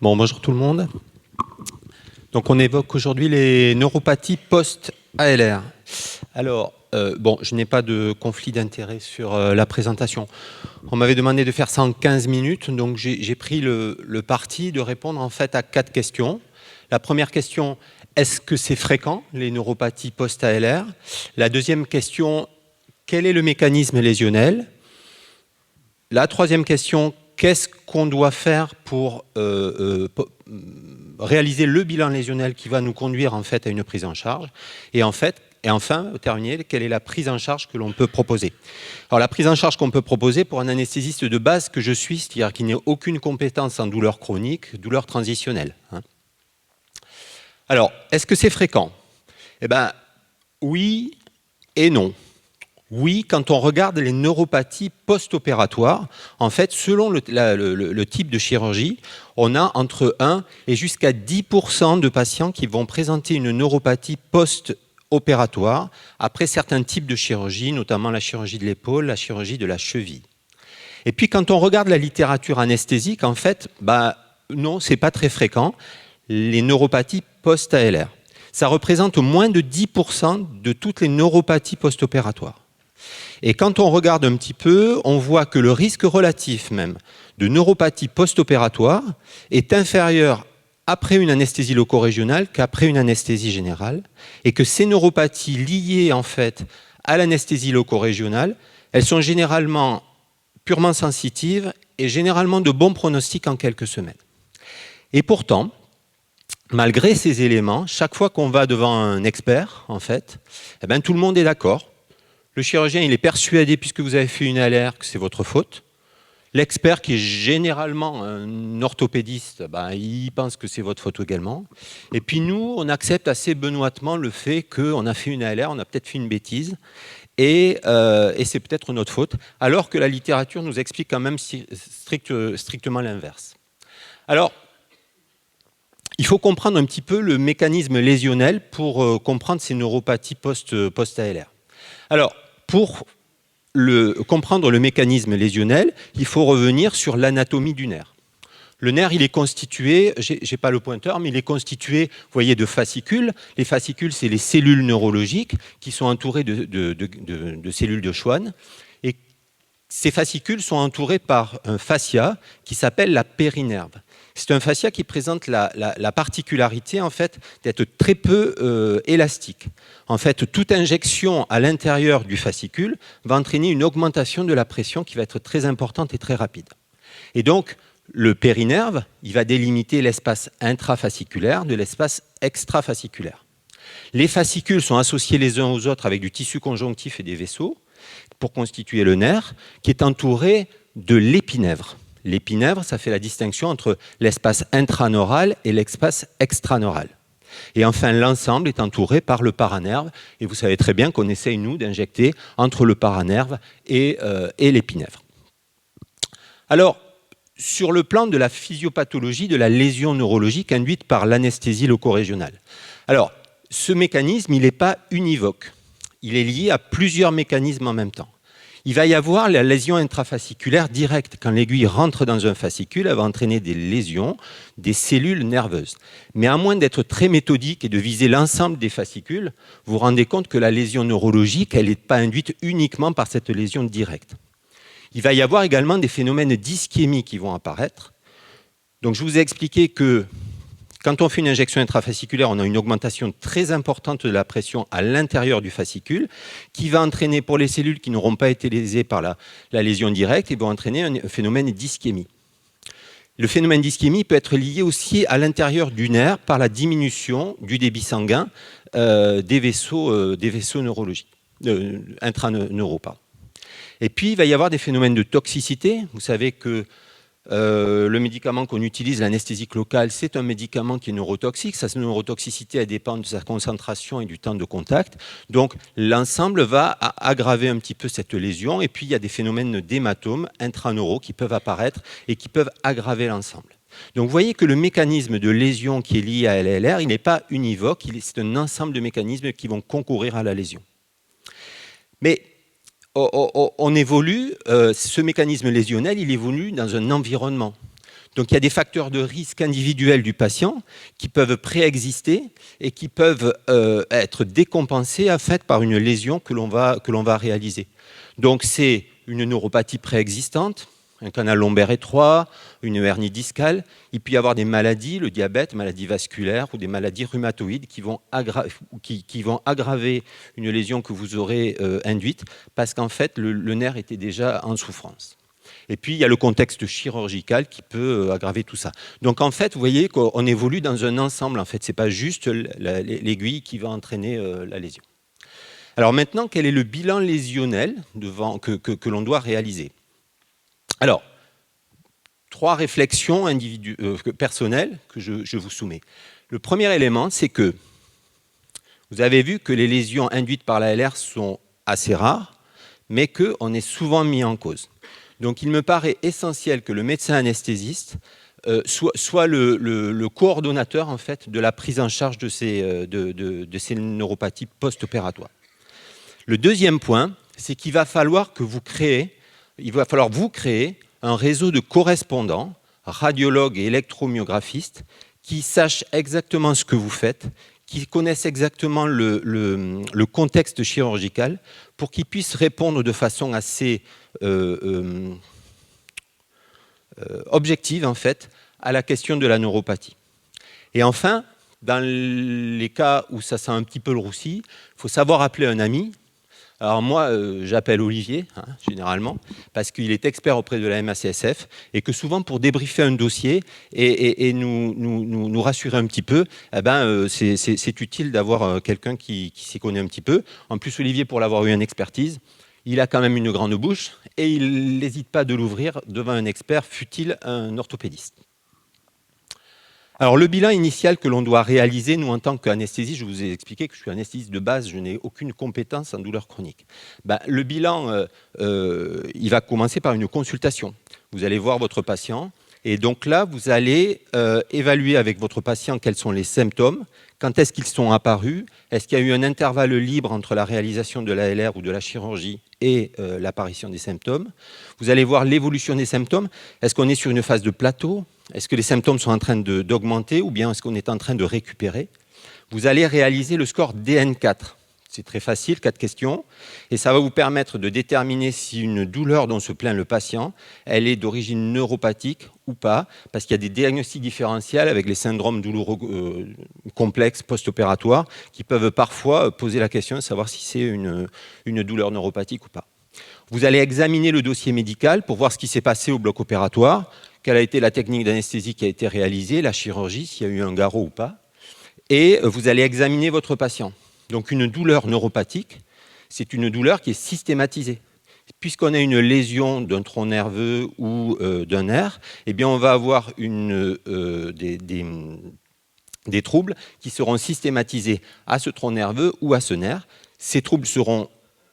Bon, bonjour tout le monde. Donc, on évoque aujourd'hui les neuropathies post-ALR. Alors, je n'ai pas de conflit d'intérêt sur la présentation. On m'avait demandé de faire ça en 15 minutes, donc j'ai pris le parti de répondre en fait à 4 questions. La première question, est-ce que c'est fréquent, les neuropathies post-ALR? La deuxième question, quel est le mécanisme lésionnel? La troisième question, qu'est-ce qu'on doit faire pour réaliser le bilan lésionnel qui va nous conduire en fait à une prise en charge? Et enfin, terminer, quelle est la prise en charge que l'on peut proposer? Alors la prise en charge qu'on peut proposer pour un anesthésiste de base que je suis, c'est-à-dire qui n'a aucune compétence en douleur chronique, douleur transitionnelle. Alors, est-ce que c'est fréquent? Eh bien, oui et non. Oui, quand on regarde les neuropathies post-opératoires, en fait, selon le type de chirurgie, on a entre 1 et jusqu'à 10% de patients qui vont présenter une neuropathie post-opératoire après certains types de chirurgie, notamment la chirurgie de l'épaule, la chirurgie de la cheville. Et puis, quand on regarde la littérature anesthésique, en fait, non, c'est pas très fréquent, les neuropathies post-ALR. Ça représente moins de 10% de toutes les neuropathies post-opératoires. Et quand on regarde un petit peu, on voit que le risque relatif même de neuropathie post-opératoire est inférieur après une anesthésie loco-régionale qu'après une anesthésie générale, et que ces neuropathies liées en fait à l'anesthésie loco-régionale, elles sont généralement purement sensitives et généralement de bons pronostics en quelques semaines. Et pourtant, malgré ces éléments, chaque fois qu'on va devant un expert, en fait, tout le monde est d'accord. Le chirurgien, il est persuadé, puisque vous avez fait une ALR, que c'est votre faute. L'expert, qui est généralement un orthopédiste, il pense que c'est votre faute également. Et puis nous, on accepte assez benoîtement le fait qu'on a fait une ALR, on a peut-être fait une bêtise, et c'est peut-être notre faute, alors que la littérature nous explique quand même strictement l'inverse. Alors, il faut comprendre un petit peu le mécanisme lésionnel pour comprendre ces neuropathies post-ALR. Alors, pour comprendre le mécanisme lésionnel, il faut revenir sur l'anatomie du nerf. Le nerf, il est constitué, je n'ai pas le pointeur, mais il est constitué, vous voyez, de fascicules. Les fascicules, c'est les cellules neurologiques qui sont entourées de cellules de Schwann. Et ces fascicules sont entourés par un fascia qui s'appelle la périnerve. C'est un fascia qui présente la particularité en fait, d'être très peu élastique. En fait, toute injection à l'intérieur du fascicule va entraîner une augmentation de la pression qui va être très importante et très rapide. Et donc, le périnerve, il va délimiter l'espace intrafasciculaire de l'espace extrafasciculaire. Les fascicules sont associés les uns aux autres avec du tissu conjonctif et des vaisseaux pour constituer le nerf qui est entouré de l'épinèvre. L'épinèvre, ça fait la distinction entre l'espace intraneural et l'espace extraneural. Et enfin, l'ensemble est entouré par le paranerve. Et vous savez très bien qu'on essaye, nous, d'injecter entre le paranerve et l'épinèvre. Alors, sur le plan de la physiopathologie de la lésion neurologique induite par l'anesthésie loco-régionale. Alors, ce mécanisme, il n'est pas univoque. Il est lié à plusieurs mécanismes en même temps. Il va y avoir la lésion intrafasciculaire directe. Quand l'aiguille rentre dans un fascicule, elle va entraîner des lésions, des cellules nerveuses. Mais à moins d'être très méthodique et de viser l'ensemble des fascicules, vous vous rendez compte que la lésion neurologique, elle n'est pas induite uniquement par cette lésion directe. Il va y avoir également des phénomènes d'ischémie qui vont apparaître. Donc je vous ai expliqué que quand on fait une injection intrafasciculaire, on a une augmentation très importante de la pression à l'intérieur du fascicule qui va entraîner pour les cellules qui n'auront pas été lésées par la lésion directe, et va entraîner un phénomène d'ischémie. Le phénomène d'ischémie peut être lié aussi à l'intérieur du nerf par la diminution du débit sanguin des vaisseaux neurologiques, intraneuraux. Et puis, il va y avoir des phénomènes de toxicité. Vous savez que le médicament qu'on utilise, l'anesthésique locale, c'est un médicament qui est neurotoxique. Sa neurotoxicité elle dépend de sa concentration et du temps de contact. Donc l'ensemble va aggraver un petit peu cette lésion. Et puis il y a des phénomènes d'hématomes intraneuraux qui peuvent apparaître et qui peuvent aggraver l'ensemble. Donc vous voyez que le mécanisme de lésion qui est lié à l'ALR, il n'est pas univoque, c'est un ensemble de mécanismes qui vont concourir à la lésion. Mais on évolue, ce mécanisme lésionnel, il évolue dans un environnement. Donc il y a des facteurs de risque individuels du patient qui peuvent préexister et qui peuvent être décompensés en fait, par une lésion que l'on va réaliser. Donc c'est une neuropathie préexistante, un canal lombaire étroit, une hernie discale. Il peut y avoir des maladies, le diabète, maladies vasculaires ou des maladies rhumatoïdes qui vont aggraver une lésion que vous aurez induite parce qu'en fait le nerf était déjà en souffrance. Et puis, il y a le contexte chirurgical qui peut aggraver tout ça. Donc, en fait, vous voyez qu'on évolue dans un ensemble. En fait, ce n'est pas juste l'aiguille qui va entraîner la lésion. Alors maintenant, quel est le bilan lésionnel que l'on doit réaliser? Alors, 3 réflexions personnelles que je vous soumets. Le premier élément, c'est que vous avez vu que les lésions induites par la LR sont assez rares, mais qu'on est souvent mis en cause. Donc il me paraît essentiel que le médecin anesthésiste soit le coordonnateur en fait, de la prise en charge de ces neuropathies post-opératoires. Le deuxième point, c'est qu'il va falloir vous créer un réseau de correspondants, radiologues et électromyographistes, qui sachent exactement ce que vous faites, qui connaissent exactement le contexte chirurgical, pour qu'ils puissent répondre de façon assez objective, en fait, à la question de la neuropathie. Et enfin, dans les cas où ça sent un petit peu le roussi, il faut savoir appeler un ami. Alors moi, j'appelle Olivier, généralement, parce qu'il est expert auprès de la MACSF et que souvent, pour débriefer un dossier et nous rassurer un petit peu, c'est utile d'avoir quelqu'un qui s'y connaît un petit peu. En plus, Olivier, pour l'avoir eu en expertise, il a quand même une grande bouche et il n'hésite pas de l'ouvrir devant un expert, fût-il un orthopédiste. Alors, le bilan initial que l'on doit réaliser, nous, en tant qu'anesthésiste, je vous ai expliqué que je suis anesthésiste de base, je n'ai aucune compétence en douleur chronique. Le bilan, il va commencer par une consultation. Vous allez voir votre patient et donc là, vous allez évaluer avec votre patient quels sont les symptômes, quand est-ce qu'ils sont apparus, est-ce qu'il y a eu un intervalle libre entre la réalisation de la LR ou de la chirurgie et l'apparition des symptômes. Vous allez voir l'évolution des symptômes. Est-ce qu'on est sur une phase de plateau? Est-ce que les symptômes sont en train d'augmenter ou bien est-ce qu'on est en train de récupérer? Vous allez réaliser le score DN4. C'est très facile, 4 questions. Et ça va vous permettre de déterminer si une douleur dont se plaint le patient, elle est d'origine neuropathique ou pas, parce qu'il y a des diagnostics différentiels avec les syndromes douloureux complexes post-opératoires qui peuvent parfois poser la question de savoir si c'est une douleur neuropathique ou pas. Vous allez examiner le dossier médical pour voir ce qui s'est passé au bloc opératoire, quelle a été la technique d'anesthésie qui a été réalisée, la chirurgie, s'il y a eu un garrot ou pas. Et vous allez examiner votre patient. Donc une douleur neuropathique, c'est une douleur qui est systématisée. Puisqu'on a une lésion d'un tronc nerveux ou d'un nerf, eh bien on va avoir des troubles qui seront systématisés à ce tronc nerveux ou à ce nerf. Ces troubles seront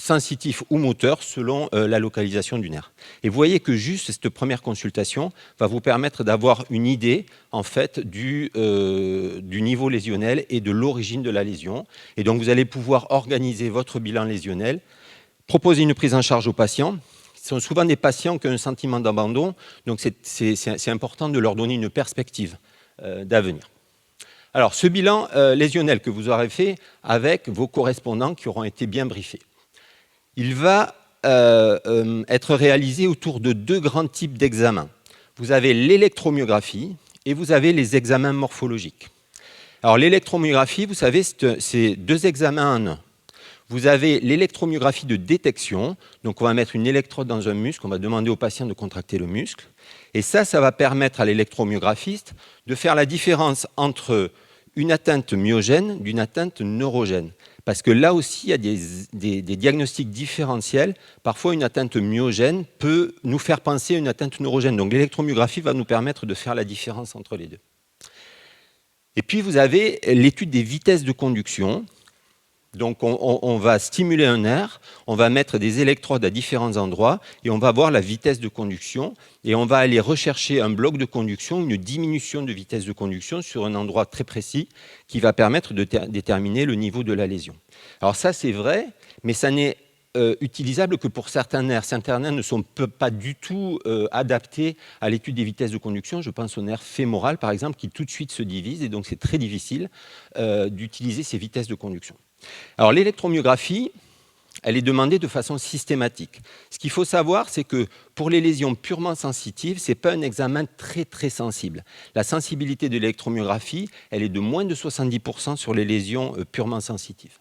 sensitifs ou moteurs selon la localisation du nerf. Et vous voyez que juste cette première consultation va vous permettre d'avoir une idée en fait du niveau lésionnel et de l'origine de la lésion. Et donc vous allez pouvoir organiser votre bilan lésionnel, proposer une prise en charge aux patients. Ce sont souvent des patients qui ont un sentiment d'abandon, donc c'est important de leur donner une perspective d'avenir. Alors ce bilan lésionnel que vous aurez fait avec vos correspondants qui auront été bien briefés, il va être réalisé autour de 2 grands types d'examens. Vous avez l'électromyographie et vous avez les examens morphologiques. Alors l'électromyographie, vous savez, c'est 2 examens en un. Vous avez l'électromyographie de détection, donc on va mettre une électrode dans un muscle, on va demander au patient de contracter le muscle, et ça va permettre à l'électromyographiste de faire la différence entre une atteinte myogène d'une atteinte neurogène. Parce que là aussi, il y a des diagnostics différentiels. Parfois, une atteinte myogène peut nous faire penser à une atteinte neurogène. Donc l'électromyographie va nous permettre de faire la différence entre les deux. Et puis, vous avez l'étude des vitesses de conduction. Donc on va stimuler un nerf, on va mettre des électrodes à différents endroits et on va voir la vitesse de conduction et on va aller rechercher un bloc de conduction, une diminution de vitesse de conduction sur un endroit très précis qui va permettre de déterminer le niveau de la lésion. Alors ça c'est vrai, mais ça n'est utilisable que pour certains nerfs. Certains nerfs ne sont pas du tout adaptés à l'étude des vitesses de conduction. Je pense au nerf fémoral, par exemple, qui tout de suite se divise, et donc c'est très difficile d'utiliser ces vitesses de conduction. Alors l'électromyographie, elle est demandée de façon systématique. Ce qu'il faut savoir, c'est que pour les lésions purement sensitives, ce n'est pas un examen très très sensible. La sensibilité de l'électromyographie, elle est de moins de 70% sur les lésions purement sensitives.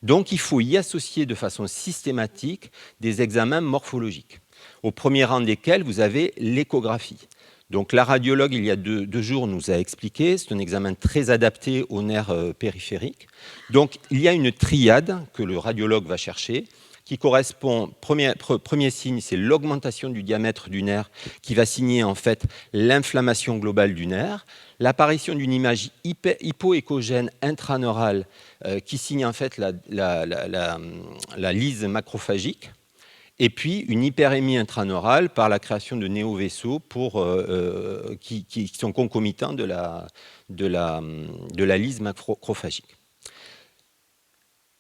Donc il faut y associer de façon systématique des examens morphologiques, au premier rang desquels vous avez l'échographie. Donc la radiologue, il y a deux jours, nous a expliqué, c'est un examen très adapté aux nerfs périphériques. Donc il y a une triade que le radiologue va chercher, qui correspond, premier signe, c'est l'augmentation du diamètre du nerf, qui va signer en fait l'inflammation globale du nerf, l'apparition d'une image hypoéchogène intraneurale qui signe en fait la lyse macrophagique, et puis une hyperémie intraneurale par la création de néovaisseaux qui sont concomitants de la lyse macrophagique.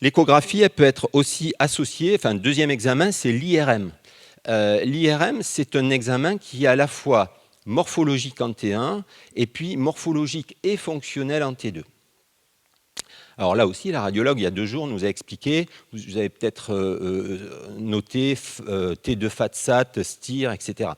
L'échographie, elle peut être aussi associée, enfin, deuxième examen, c'est l'IRM. L'IRM, c'est un examen qui est à la fois morphologique en T1 et puis morphologique et fonctionnel en T2. Alors là aussi, la radiologue, il y a 2 jours, nous a expliqué, vous avez peut-être noté T2 FATSAT, STIR, etc.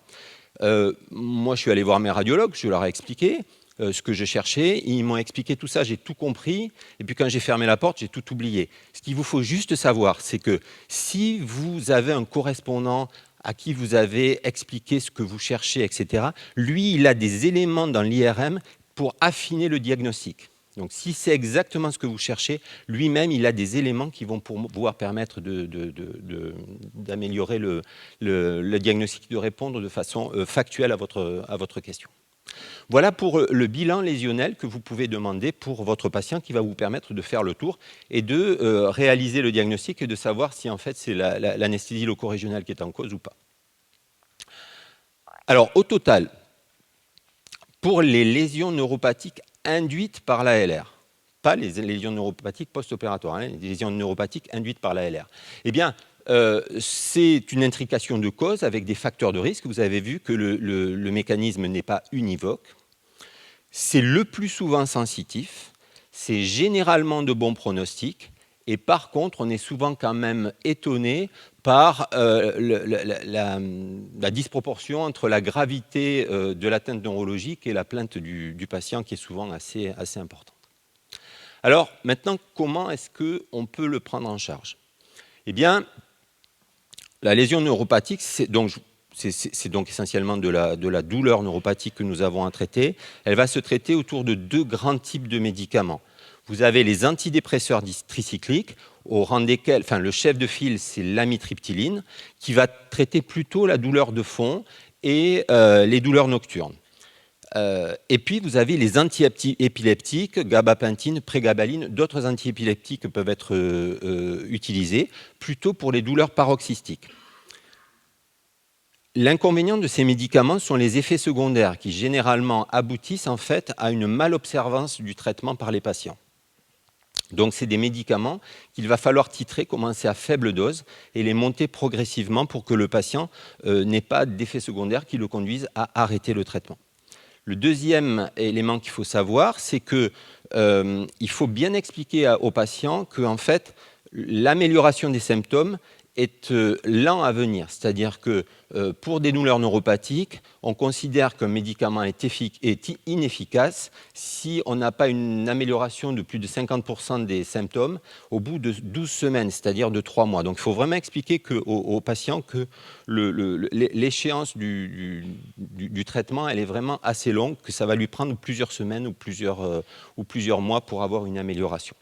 Moi, je suis allé voir mes radiologues, je leur ai expliqué ce que je cherchais, ils m'ont expliqué tout ça, j'ai tout compris, et puis quand j'ai fermé la porte, j'ai tout oublié. Ce qu'il vous faut juste savoir, c'est que si vous avez un correspondant à qui vous avez expliqué ce que vous cherchez, etc., lui, il a des éléments dans l'IRM pour affiner le diagnostic. Donc, si c'est exactement ce que vous cherchez, lui-même, il a des éléments qui vont pouvoir permettre d'améliorer le diagnostic, de répondre de façon factuelle à votre question. Voilà pour le bilan lésionnel que vous pouvez demander pour votre patient, qui va vous permettre de faire le tour et de réaliser le diagnostic et de savoir si en fait c'est l'anesthésie loco-régionale qui est en cause ou pas. Alors, au total, pour les lésions neuropathiques induites par l'ALR, pas les lésions neuropathiques post-opératoires, les lésions neuropathiques induites par l'ALR, eh bien, c'est une intrication de cause avec des facteurs de risque. Vous avez vu que le mécanisme n'est pas univoque. C'est le plus souvent sensitif, c'est généralement de bons pronostics, et par contre, on est souvent quand même étonné par la disproportion entre la gravité de l'atteinte neurologique et la plainte du patient, qui est souvent assez importante. Alors, maintenant, comment est-ce qu'on peut le prendre en charge? Eh bien, la lésion neuropathique, c'est donc essentiellement de la douleur neuropathique que nous avons à traiter. Elle va se traiter autour de 2 grands types de médicaments. Vous avez les antidépresseurs tricycliques, au rang desquels, enfin, le chef de file, c'est l'amitriptyline, qui va traiter plutôt la douleur de fond et les douleurs nocturnes. Et puis, vous avez les antiépileptiques, gabapentine, prégabaline, d'autres antiépileptiques peuvent être utilisés, plutôt pour les douleurs paroxystiques. L'inconvénient de ces médicaments sont les effets secondaires qui, généralement, aboutissent en fait à une malobservance du traitement par les patients. Donc, c'est des médicaments qu'il va falloir titrer, commencer à faible dose et les monter progressivement pour que le patient n'ait pas d'effets secondaires qui le conduisent à arrêter le traitement. Le deuxième élément qu'il faut savoir, c'est qu'il faut bien expliquer aux patients que en fait, l'amélioration des symptômes est lent à venir. C'est-à-dire que pour des douleurs neuropathiques, on considère qu'un médicament est inefficace si on n'a pas une amélioration de plus de 50% des symptômes au bout de 12 semaines, c'est-à-dire de 3 mois. Donc il faut vraiment expliquer aux patients que l'échéance du traitement, elle est vraiment assez longue, que ça va lui prendre plusieurs semaines ou plusieurs mois pour avoir une amélioration.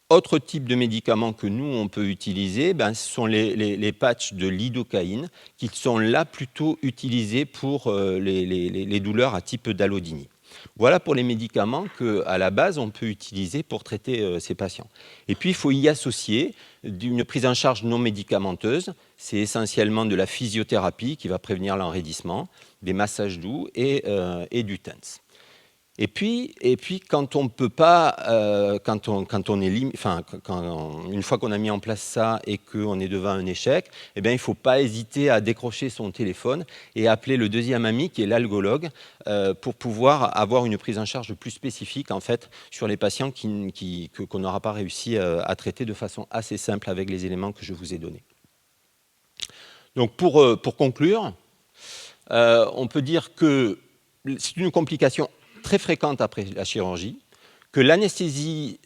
Autre type de médicaments que nous, on peut utiliser, ce sont les patchs de lidocaïne, qui sont là plutôt utilisés pour les douleurs à type d'allodynie. Voilà pour les médicaments qu'à la base, on peut utiliser pour traiter ces patients. Et puis, il faut y associer une prise en charge non médicamenteuse. C'est essentiellement de la physiothérapie qui va prévenir l'enraidissement, des massages doux et du TENS. Et puis, quand on peut pas, une fois qu'on a mis en place ça et qu'on est devant un échec, eh bien, il ne faut pas hésiter à décrocher son téléphone et appeler le deuxième ami qui est l'algologue pour pouvoir avoir une prise en charge plus spécifique en fait sur les patients qu'on n'aura pas réussi à traiter de façon assez simple avec les éléments que je vous ai donnés. Donc pour conclure, on peut dire que c'est une complication très fréquente après la chirurgie, que l'anesthésie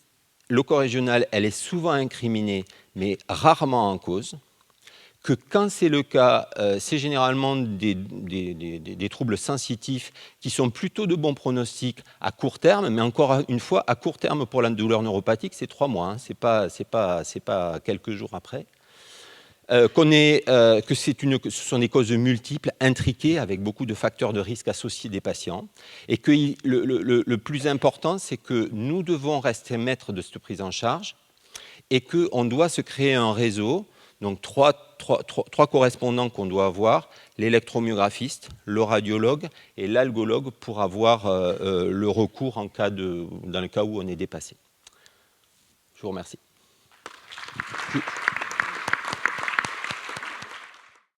loco-régionale, elle est souvent incriminée, mais rarement en cause, que quand c'est le cas, c'est généralement des troubles sensitifs qui sont plutôt de bons pronostics à court terme, mais encore une fois, à court terme pour la douleur neuropathique, c'est 3 mois, hein, c'est pas quelques jours après. Que ce sont des causes multiples, intriquées, avec beaucoup de facteurs de risque associés des patients, et que le plus important, c'est que nous devons rester maîtres de cette prise en charge, et qu'on doit se créer un réseau, donc trois correspondants qu'on doit avoir, l'électromyographiste, le radiologue et l'algologue, pour avoir le recours dans le cas où on est dépassé. Je vous remercie.